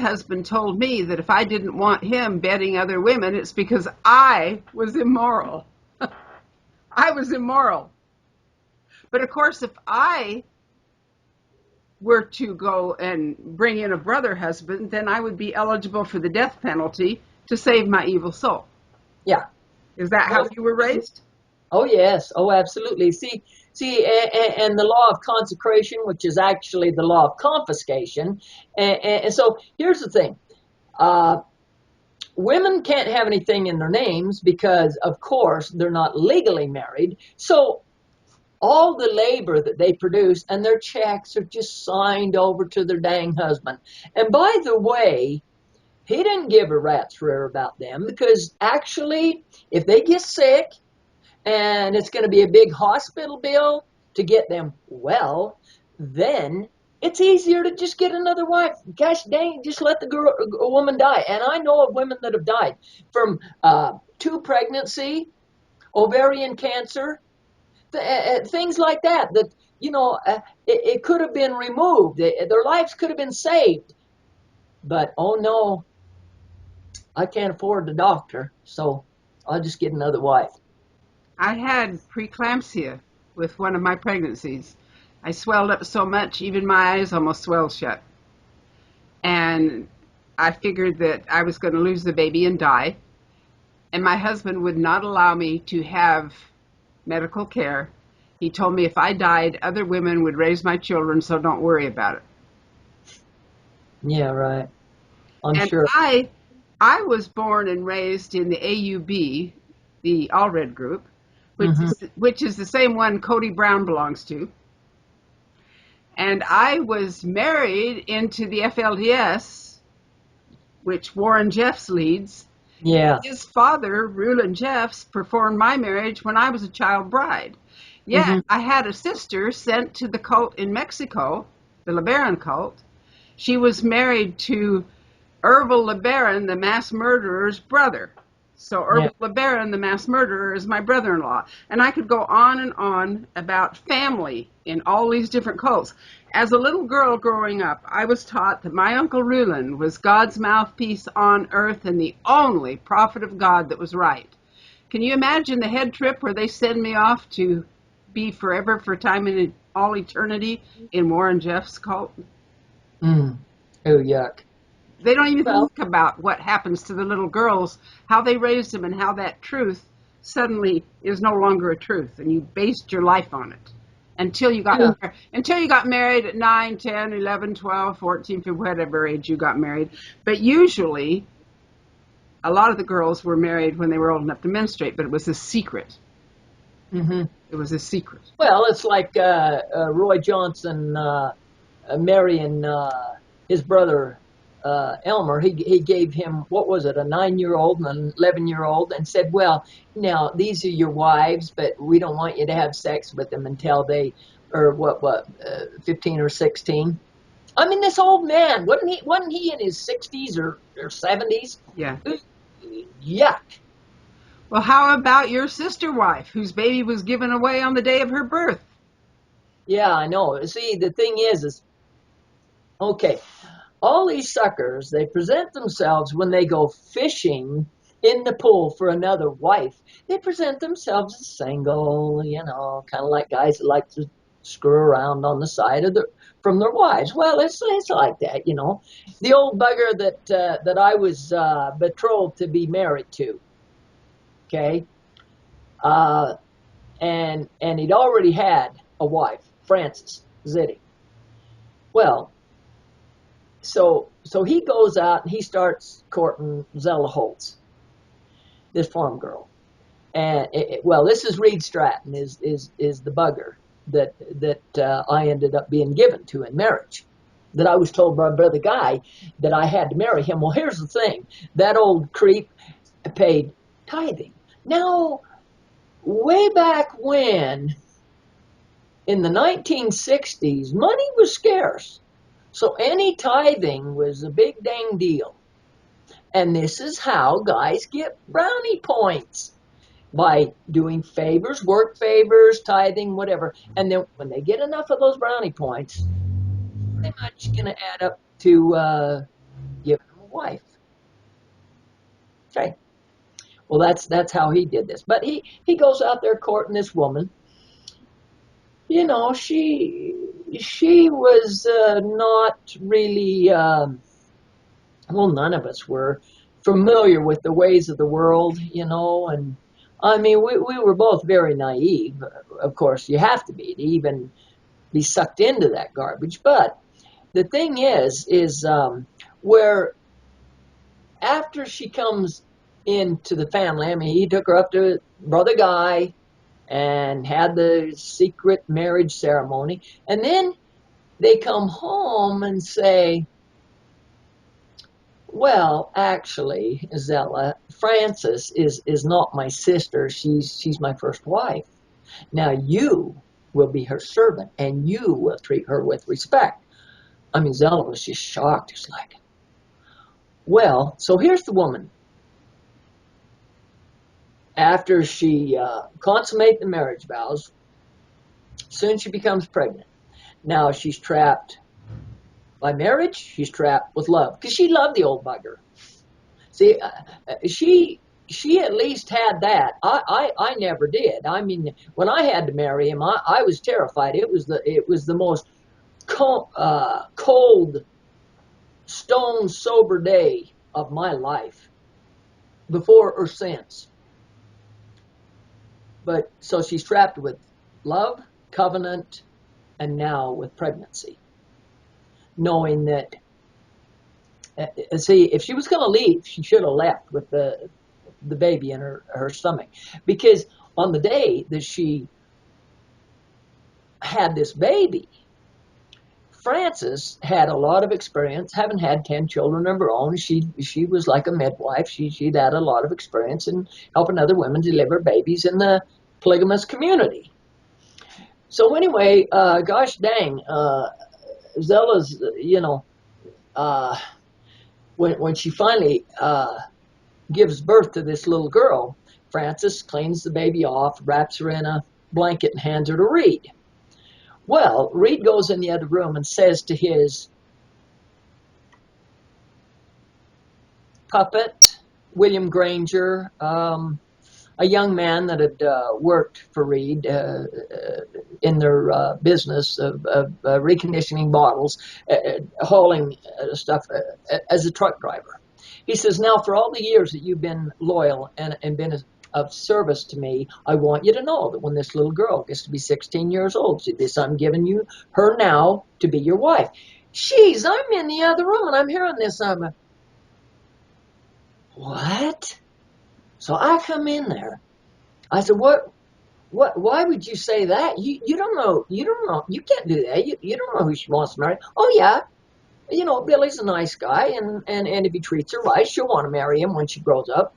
husband told me that if I didn't want him bedding other women, it's because I was immoral. I was immoral. But of course, if I were to go and bring in a brother husband, then I would be eligible for the death penalty to save my evil soul. Yeah. Is that how you were raised? Oh, yes. Oh, absolutely. And the law of consecration, which is actually the law of confiscation. And so here's the thing. Women can't have anything in their names because, of course, they're not legally married. So all the labor that they produce and their checks are just signed over to their dang husband. And by the way, he didn't give a rat's rear about them, because actually, if they get sick and it's going to be a big hospital bill to get them well, then it's easier to just get another wife. Gosh dang, just let a woman die. And I know of women that have died from two pregnancy, ovarian cancer, things like that, it could have been removed. Their lives could have been saved. But, oh no, I can't afford the doctor, so I'll just get another wife. I had preeclampsia with one of my pregnancies. I swelled up so much, even my eyes almost swelled shut. And I figured that I was going to lose the baby and die. And my husband would not allow me to have medical care. He told me if I died, other women would raise my children, so don't worry about it. Yeah, right. I'm And sure. I was born and raised in the AUB, the All Red group, which is the same one Cody Brown belongs to. And I was married into the FLDS, which Warren Jeffs leads. Yeah. His father, Rulon Jeffs, performed my marriage when I was a child bride. Yet I had a sister sent to the cult in Mexico, the LeBaron cult. She was married to Ervil LeBaron, the mass murderer's brother. So Yeah. Ervil LeBaron, the mass murderer, is my brother-in-law. And I could go on and on about family in all these different cults. As a little girl growing up, I was taught that my Uncle Rulon was God's mouthpiece on earth and the only prophet of God that was right. Can you imagine the head trip where they send me off to be forever for time and all eternity in Warren Jeff's cult? Oh, yuck. They don't even Well, think about what happens to the little girls, how they raised them, and how that truth suddenly is no longer a truth, and you based your life on it yeah. until you got married at 9, 10, 11, 12, 14, 15, whatever age you got married. But usually, a lot of the girls were married when they were old enough to menstruate, but it was a secret. It was a secret. Well, it's like Roy Johnson marrying his brother Elmer. He gave him, what was it, a 9-year-old and an 11-year-old, and said, "Well, now these are your wives, but we don't want you to have sex with them until they are 15 or 16." I mean, this old man, wasn't he in his 60s or 70s? Yeah. Yuck. Well, how about your sister wife, whose baby was given away on the day of her birth? Yeah, I know. See, the thing is okay, all these suckers, they present themselves when they go fishing in the pool for another wife. They present themselves as single, kind of like guys that like to screw around on the side of from their wives. Well, it's like that, The old bugger that I was betrothed to be married to, okay, uh, and he'd already had a wife, Frances Zitty. Well, so he goes out and he starts courting Zella Holtz, this farm girl. And this is Reed Stratton is the bugger that I ended up being given to in marriage. That I was told by Brother Guy that I had to marry him. Well, here's the thing. That old creep paid tithing. Now, way back when, in the 1960s, money was scarce. So any tithing was a big dang deal. And this is how guys get brownie points. By doing favors, work favors, tithing, whatever. And then when they get enough of those brownie points, pretty much going to add up to give wife. Okay. Well, that's how he did this. But he goes out there courting this woman. You know, she was not really. Well, none of us were familiar with the ways of the world, you know, and I mean, we were both very naive. Of course, you have to be to even be sucked into that garbage. But the thing is where after she comes into the family, I mean, he took her up to Brother Guy and had the secret marriage ceremony, and then they come home and say, well, actually, Zella, Frances is not my sister. She's my first wife. Now you will be her servant, and you will treat her with respect. I mean, Zella was just shocked. It's like, well, so here's the woman. After she consummates the marriage vows, soon she becomes pregnant. Now she's trapped by marriage. She's trapped with love because she loved the old bugger. See, she at least had that. I never did. I mean, when I had to marry him, I was terrified. It was the most cold, stone sober day of my life, before or since. But so she's trapped with love, covenant, and now with pregnancy, knowing that. See, if she was going to leave, she should have left with the baby in her stomach, because on the day that she had this baby, Frances had a lot of experience, having had 10 children of her own. She was like a midwife. She'd had a lot of experience in helping other women deliver babies in the polygamous community. So anyway, gosh dang, Zella's, when she finally gives birth to this little girl, Frances cleans the baby off, wraps her in a blanket, and hands her to Reed. Well, Reed goes in the other room and says to his puppet, William Granger, a young man that had worked for Reed in their business of reconditioning bottles, hauling stuff as a truck driver. He says, now for all the years that you've been loyal and been of service to me, I want you to know that when this little girl gets to be 16 years old, I'm giving you her now to be your wife. Jeez, I'm in the other room and I'm hearing this. I'm what? So I come in there. I said, what, why would you say that? You don't know, you can't do that. You don't know who she wants to marry. Oh yeah. Billy's a nice guy, and if he treats her right, she'll want to marry him when she grows up.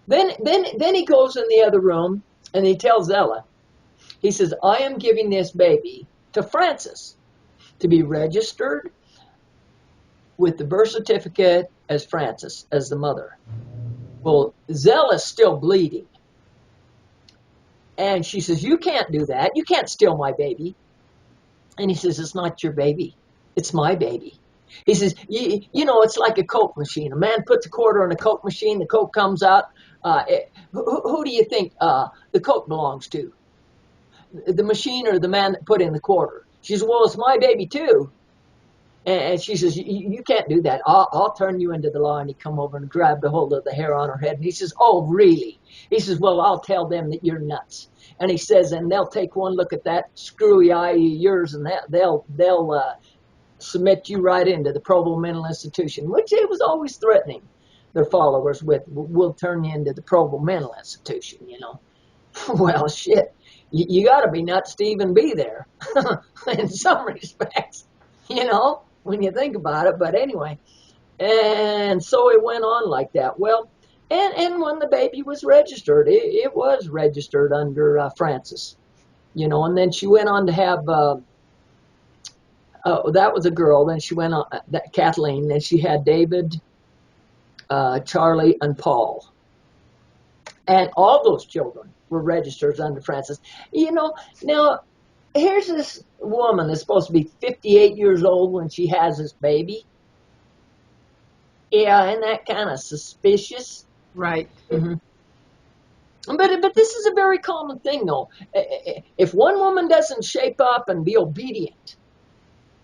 Then he goes in the other room and he tells Ella, he says, I am giving this baby to Frances to be registered with the birth certificate as Frances, as the mother. Well, Zella's still bleeding. And she says, you can't do that. You can't steal my baby. And he says, it's not your baby. It's my baby. He says, it's like a Coke machine. A man puts a quarter in a Coke machine. The Coke comes out. Who do you think the Coke belongs to? The machine or the man that put in the quarter? She says, well, it's my baby too. And she says, you can't do that. I'll turn you into the law. And he come over and grabbed a hold of the hair on her head. And he says, oh, really? He says, well, I'll tell them that you're nuts. And he says, and they'll take one look at that screwy eye of yours, and they'll submit you right into the Provo Mental Institution, which it was always threatening their followers with, we'll turn you into the Provo Mental Institution, Well, shit, you got to be nuts to even be there in some respects, when you think about it. But anyway, and so it went on like that. Well, and when the baby was registered, it was registered under Frances, and then she went on to have, that was a girl. Then she went on, Kathleen, then she had David, Charlie, and Paul. And all those children were registered under Frances. Now, here's this woman that's supposed to be 58 years old when she has this baby. Yeah, isn't that kind of suspicious? Right. Mm-hmm. But this is a very common thing, though. If one woman doesn't shape up and be obedient,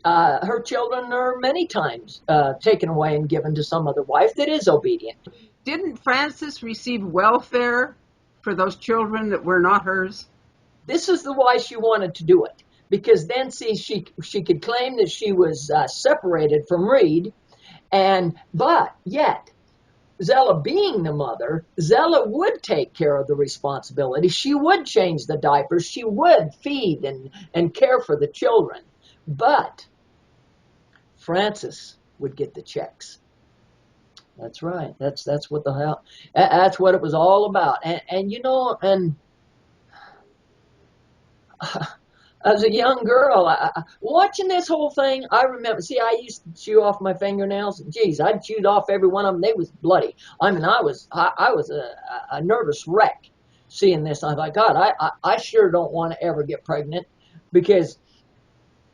her children are many times taken away and given to some other wife that is obedient. Didn't Frances receive welfare for those children that were not hers? This is the why she wanted to do it, because then see she could claim that she was separated from Reed, but yet Zella being the mother, Zella would take care of the responsibility. She would change the diapers. She would feed and care for the children. But Frances would get the checks. That's right. That's what the hell. That's what it was all about. And you know, and as a young girl, watching this whole thing, I remember. See, I used to chew off my fingernails. Geez, I chewed off every one of them. They was bloody. I mean, I was a nervous wreck seeing this. I thought, God, I sure don't want to ever get pregnant because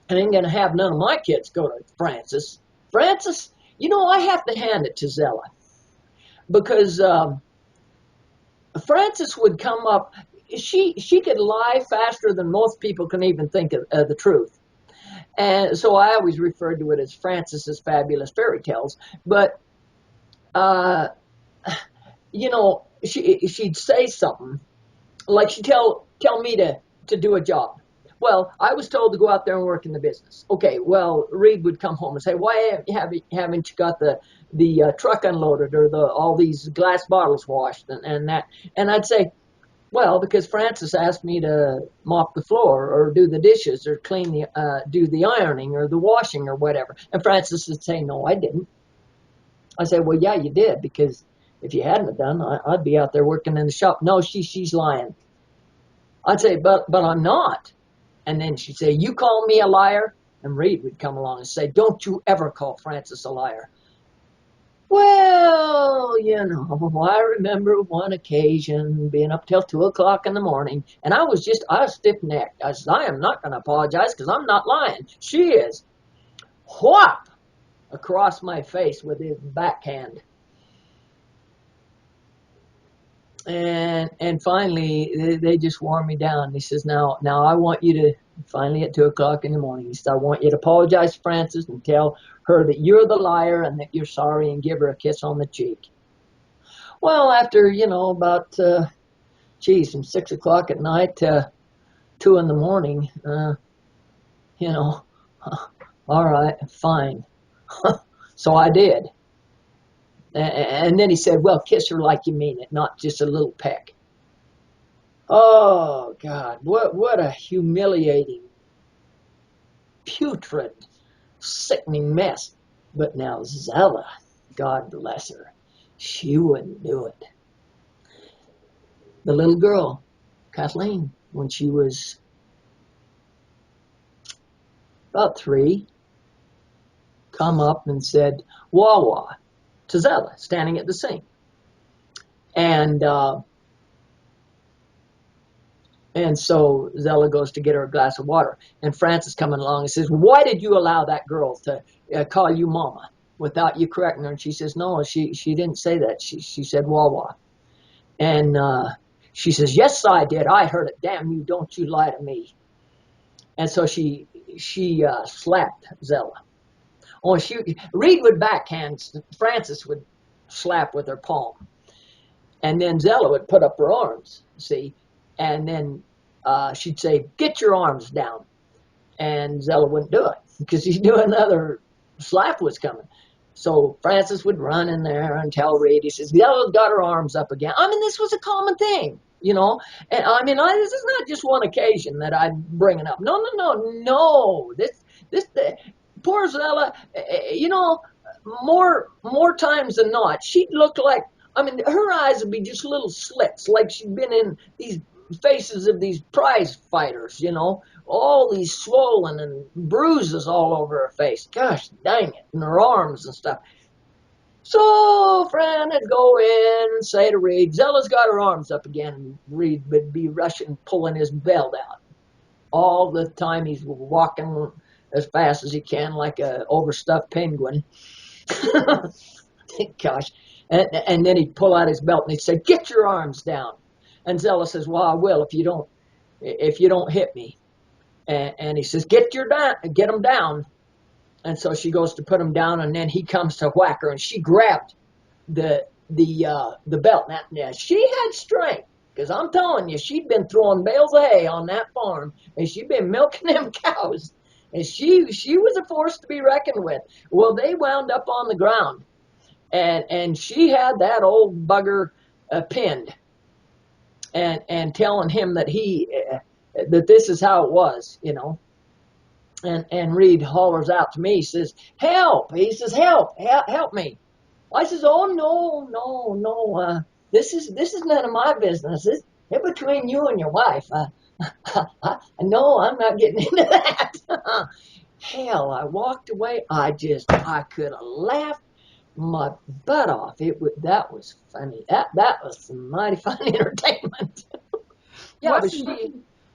I ain't gonna have none of my kids go to Frances. Frances, you know, I have to hand it to Zella because Frances would come up. She could lie faster than most people can even think of the truth. And so I always referred to it as Frances's Fabulous Fairy Tales. But, uh, you know, she'd say something, like she'd tell me to do a job. Well, I was told to go out there and work in the business. Okay, well, Reed would come home and say, why haven't you got the truck unloaded or all these glass bottles washed and that? And I'd say, well, because Frances asked me to mop the floor or do the dishes or do the ironing or the washing or whatever. And Frances would say, no, I didn't. I said, well, yeah, you did, because if you hadn't have done, I'd be out there working in the shop. No, she's lying. I'd say, but I'm not. And then she'd say, you call me a liar? And Reed would come along and say, don't you ever call Frances a liar. Well, you know, I remember one occasion being up till 2 o'clock in the morning, and I was stiff-necked. I said, I am not going to apologize because I'm not lying. She is. Whop! Across my face with his backhand. And finally, they just wore me down. He says, now I want you to, finally at 2 o'clock in the morning, he said, I want you to apologize to Frances and tell her that you're the liar and that you're sorry and give her a kiss on the cheek. Well, after, you know, about, from 6 o'clock at night to 2 in the morning, you know, all right, fine. So I did. And then he said, well, kiss her like you mean it, not just a little peck. Oh, God, what a humiliating, putrid, sickening mess. But now Zella, God bless her, she wouldn't do it. The little girl, Kathleen, when she was about 3, come up and said, Wawa, to Zella, standing at the sink. And so Zella goes to get her a glass of water. And Frances coming along and says, why did you allow that girl to call you mama without you correcting her? And she says, no, she didn't say that. She said Wawa. And she says, yes, I did. I heard it. Damn you, don't you lie to me. And so she slapped Zella. Oh, Reed would backhand, Frances would slap with her palm. And then Zella would put up her arms, see, and then she'd say, get your arms down. And Zella wouldn't do it because she knew another slap was coming. So Frances would run in there and tell Reed, he says, Zella's got her arms up again. I mean, this was a common thing, you know. And I mean, this is not just one occasion that I'm bringing up. No. This poor Zella, you know, more times than not, she'd look like, I mean, her eyes would be just little slits, like she'd been in these faces of these prize fighters, you know, all these swollen and bruises all over her face. Gosh dang it, and her arms and stuff. So Fran would go in and say to Reed, Zella's got her arms up again, and Reed would be rushing, pulling his belt out. all the time he's walking as fast as he can like a overstuffed penguin. Gosh. And then he'd pull out his belt and he'd say, "Get your arms down." And Zella says, "Well, I will if you don't hit me." And he says, get them down." And so she goes to put him down, and then he comes to whack her, and she grabbed the belt. Now she had strength, because I'm telling you, she'd been throwing bales of hay on that farm, and she'd been milking them cows, and she was a force to be reckoned with. Well, they wound up on the ground, and she had that old bugger pinned, and telling him that that this is how it was, you know. And Reed hollers out to me, he says, "Help!" He says, help me." I says, "Oh, no, this is none of my business. It's between you and your wife. No, I'm not getting into that." Hell, I walked away. I could have laughed my butt off. That was funny. That was some mighty fun entertainment. Yeah, but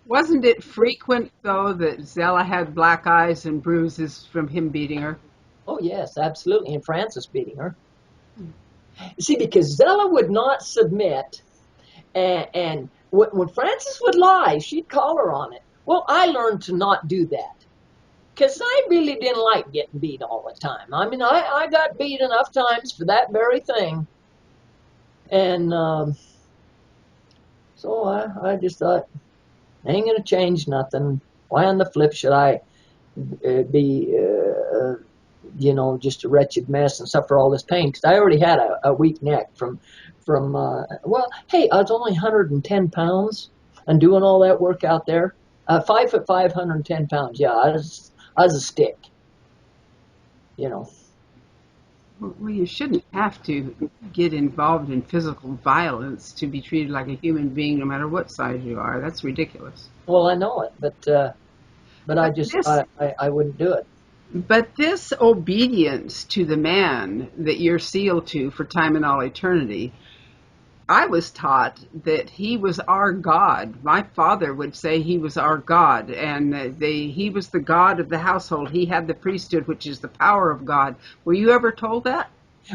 Wasn't it frequent, though, that Zella had black eyes and bruises from him beating her? oh yes, absolutely. And Francis beating her. See, because Zella would not submit, and when Francis would lie, she'd call her on it. Well, I learned to not do that, because I really didn't like getting beat all the time. I mean, I got beat enough times for that very thing. And so I just thought, ain't going to change nothing. Why on the flip should I be, just a wretched mess and suffer all this pain? Because I already had a weak neck from well, hey, I was only 110 pounds and doing all that work out there. 5'5", 110 pounds. Yeah, I was a stick, you know. Well, you shouldn't have to get involved in physical violence to be treated like a human being, no matter what size you are. That's ridiculous. Well, I know it, but I But just this, I wouldn't do it. but this obedience to the man that you're sealed to for time and all eternity, I was taught that he was our God. My father would say he was our God, and he was the God of the household. He had the priesthood, which is the power of God. Were you ever told that?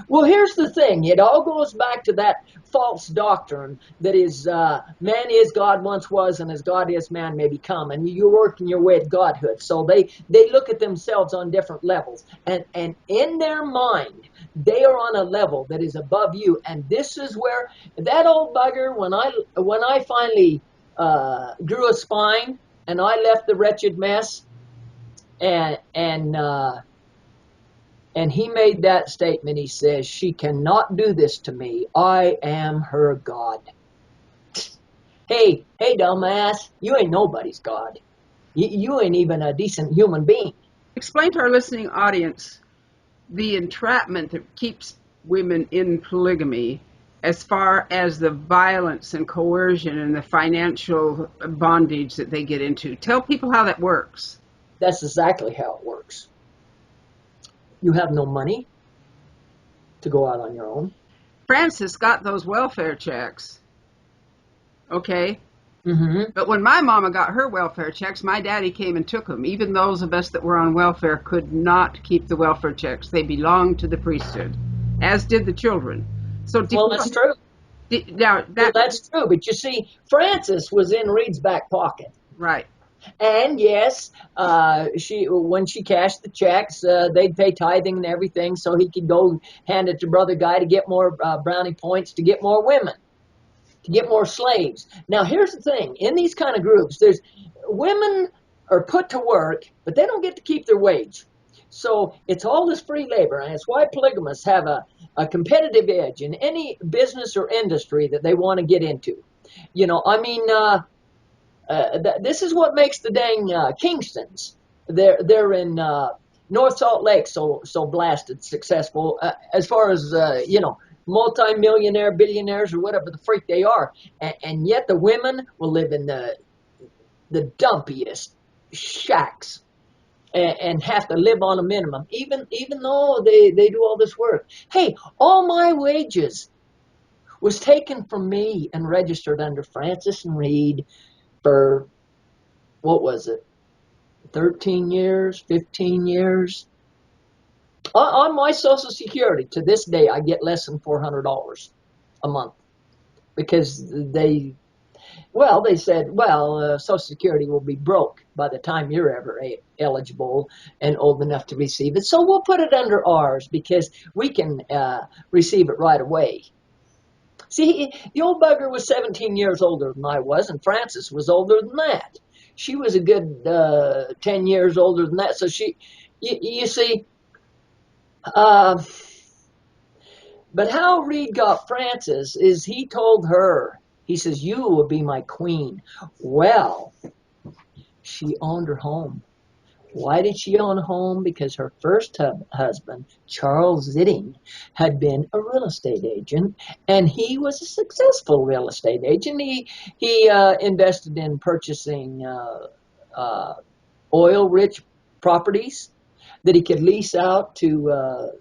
Well, here's the thing. It all goes back to that false doctrine that is, man is God once was, and as God is, man may become. And you're working your way to godhood. So they look at themselves on different levels. And in their mind, they are on a level that is above you. And this is where that old bugger, when I finally grew a spine and I left the wretched mess, and and he made that statement. He says, "She cannot do this to me. I am her God." Hey, dumbass, you ain't nobody's God. You ain't even a decent human being. Explain to our listening audience the entrapment that keeps women in polygamy, as far as the violence and coercion and the financial bondage that they get into. Tell people how that works. That's exactly how it works. You have no money to go out on your own. Francis got those welfare checks, okay? Mm-hmm. But when my mama got her welfare checks, my daddy came and took them. Even those of us that were on welfare could not keep the welfare checks. They belonged to the priesthood, as did the children. So Well, that's true. now Well, that that's true. But you see, Francis was in Reed's back pocket. right. And yes, when she cashed the checks, they'd pay tithing and everything, so he could go hand it to Brother Guy to get more brownie points, to get more women, to get more slaves. Now, here's the thing: in these kind of groups, there's women are put to work, but they don't get to keep their wage. So it's all this free labor, and it's why polygamists have a competitive edge in any business or industry that they want to get into. You know, I mean. This is what makes the dang Kingstons. They're in North Salt Lake so blasted successful as far as multi-millionaire billionaires or whatever the freak they are, and yet the women will live in the dumpiest shacks and have to live on a minimum, even though they do all this work. Hey, all my wages was taken from me and registered under Francis and Reed for what was it, 13 years, 15 years. On my Social Security, to this day, I get less than $400 a month because they said, Social Security will be broke by the time you're ever eligible and old enough to receive it. So we'll put it under ours because we can receive it right away. See, the old bugger was 17 years older than I was, and Frances was older than that. She was a good 10 years older than that. So you see, but how Reed got Frances is he told her, he says, you will be my queen. Well, she owned her home. Why did she own a home? Because her first husband, Charles Zitting, had been a real estate agent, and he was a successful real estate agent. He invested in purchasing oil-rich properties that he could lease out to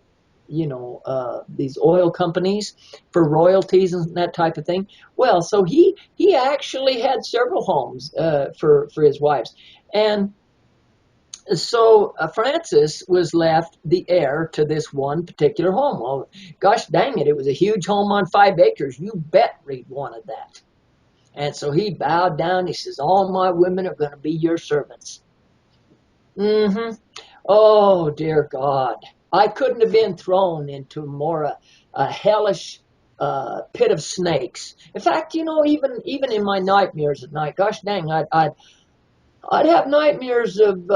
these oil companies for royalties and that type of thing. Well, so he actually had several homes for his wives, and so Frances was left the heir to this one particular home. Well, gosh dang it was a huge home on 5 acres. You bet Reed wanted that. And so he bowed down. He says, all my women are going to be your servants. Oh, dear God. I couldn't have been thrown into more a hellish pit of snakes. In fact, even in my nightmares at night, gosh dang, I'd have nightmares of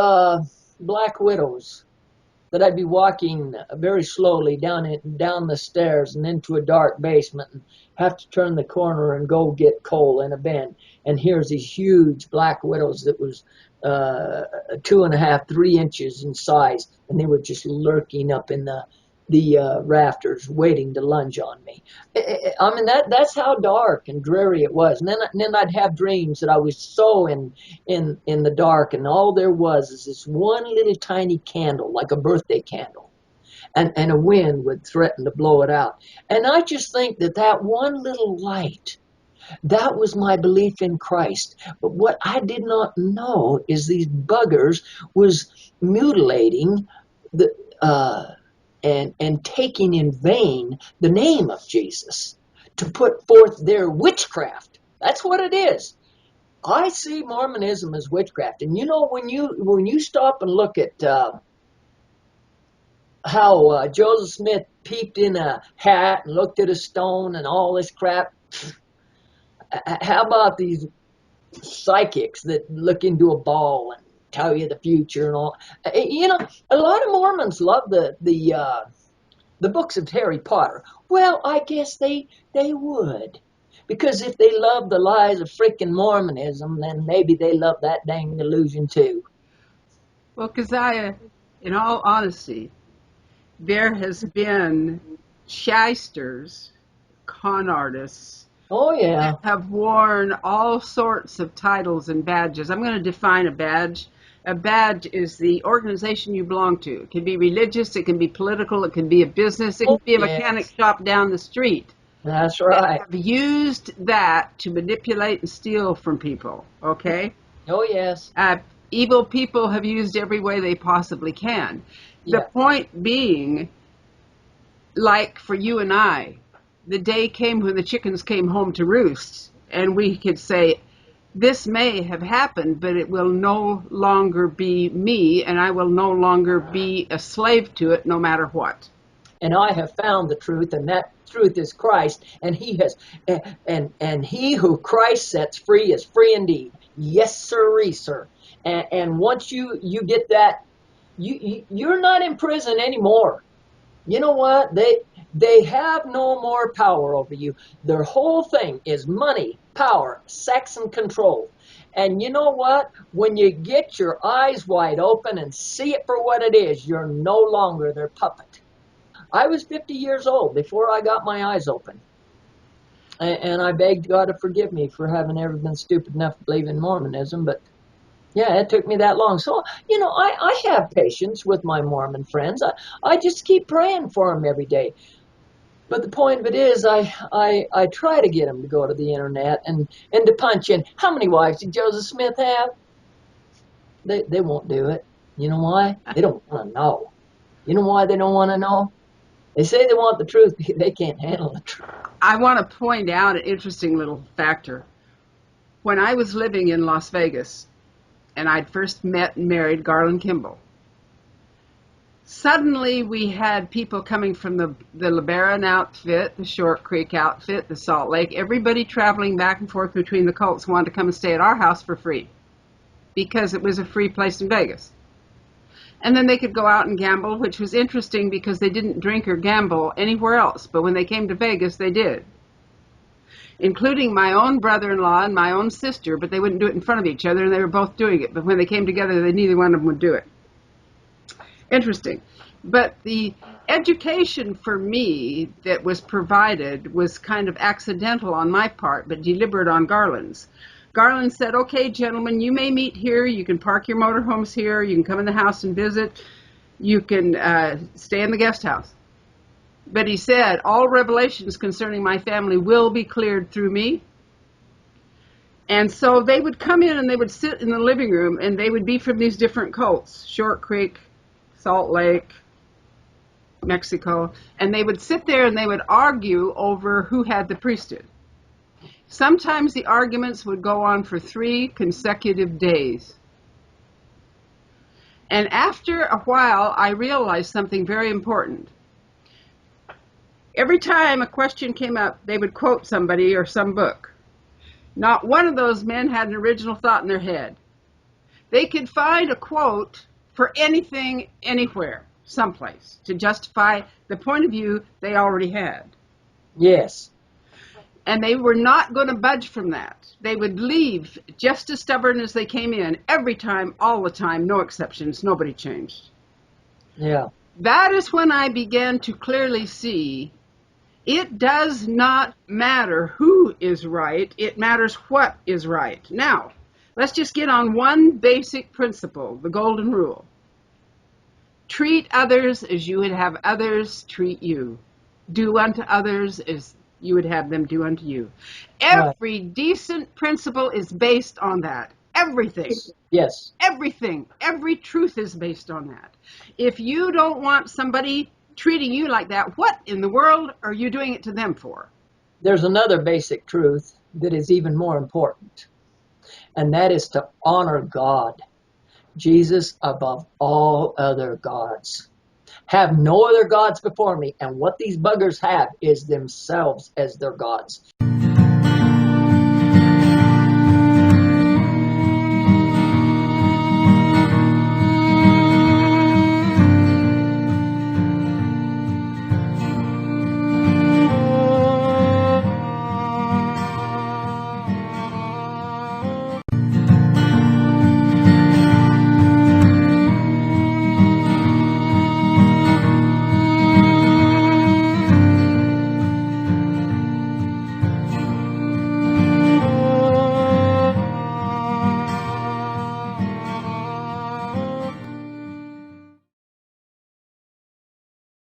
black widows, that I'd be walking very slowly down the stairs and into a dark basement and have to turn the corner and go get coal in a bin. And here's these huge black widows that was 2.5, 3 inches in size, and they were just lurking up in the rafters waiting to lunge on me. I mean, that's how dark and dreary it was. And then I'd have dreams that I was so in the dark, and all there was is this one little tiny candle, like a birthday candle, and a wind would threaten to blow it out. And I just think that one little light, that was my belief in Christ. But what I did not know is these buggers was mutilating the and taking in vain the name of Jesus to put forth their witchcraft. That's what it is. I see Mormonism as witchcraft. And when you stop and look at how Joseph Smith peeped in a hat and looked at a stone and all this crap, how about these psychics that look into a ball and tell you the future and all? A lot of Mormons love the books of Harry Potter. Well, I guess they would. Because if they love the lies of freaking Mormonism, then maybe they love that dang delusion too. Well, Kaziah, in all honesty, there has been shysters, con artists, Oh, yeah. that have worn all sorts of titles and badges. I'm going to define a badge. A badge is the organization you belong to. It can be religious, it can be political, it can be a business, it can Oh, be a mechanic yes. shop down the street. That's They right. have used that to manipulate and steal from people, okay? Oh, yes. Evil people have used every way they possibly can. The Yeah. point being, like for you and I, the day came when the chickens came home to roost, and we could say, this may have happened, but it will no longer be me, and I will no longer be a slave to it, no matter what. And I have found the truth, and that truth is Christ, and he has and he who Christ sets free is free indeed. Yes, sirree, sir. And once you get that, you're not in prison anymore. You know what? They have no more power over you. Their whole thing is money, power, sex, and control. And you know what? When you get your eyes wide open and see it for what it is, you're no longer their puppet. I was 50 years old before I got my eyes open. And I begged God to forgive me for having ever been stupid enough to believe in Mormonism, but yeah, it took me that long. So, I have patience with my Mormon friends. I just keep praying for them every day. But the point of it is, I try to get them to go to the internet and to punch in. How many wives did Joseph Smith have? They won't do it. You know why? They don't want to know. You know why they don't want to know? They say they want the truth because they can't handle the truth. I want to point out an interesting little factor. When I was living in Las Vegas, and I'd first met and married Garland Kimbel, suddenly we had people coming from the LeBaron outfit, the Short Creek outfit, the Salt Lake, everybody traveling back and forth between the cults wanted to come and stay at our house for free because it was a free place in Vegas. And then they could go out and gamble, which was interesting because they didn't drink or gamble anywhere else, but when they came to Vegas, they did, including my own brother-in-law and my own sister, but they wouldn't do it in front of each other, and they were both doing it. But when they came together, neither one of them would do it. Interesting. But the education for me that was provided was kind of accidental on my part, but deliberate on Garland's. Garland said, okay, gentlemen, you may meet here. You can park your motorhomes here. You can come in the house and visit. You can stay in the guest house. But he said, all revelations concerning my family will be cleared through me. And so they would come in and they would sit in the living room, and they would be from these different cults, Short Creek, Salt Lake, Mexico, and they would sit there and they would argue over who had the priesthood. Sometimes the arguments would go on for 3 consecutive days. And after a while, I realized something very important. Every time a question came up, they would quote somebody or some book. Not one of those men had an original thought in their head. They could find a quote for anything, anywhere, someplace, to justify the point of view they already had. Yes. And they were not going to budge from that. They would leave just as stubborn as they came in, every time, all the time, no exceptions, nobody changed. Yeah. That is when I began to clearly see it does not matter who is right, it matters what is right. Now, let's just get on one basic principle, the golden rule. Treat others as you would have others treat you. Do unto others as you would have them do unto you. Right. Every decent principle is based on that. Everything. Yes. Everything. Every truth is based on that. If you don't want somebody treating you like that, what in the world are you doing it to them for? There's another basic truth that is even more important, and that is to honor God, Jesus above all other gods. Have no other gods before me, and what these buggers have is themselves as their gods.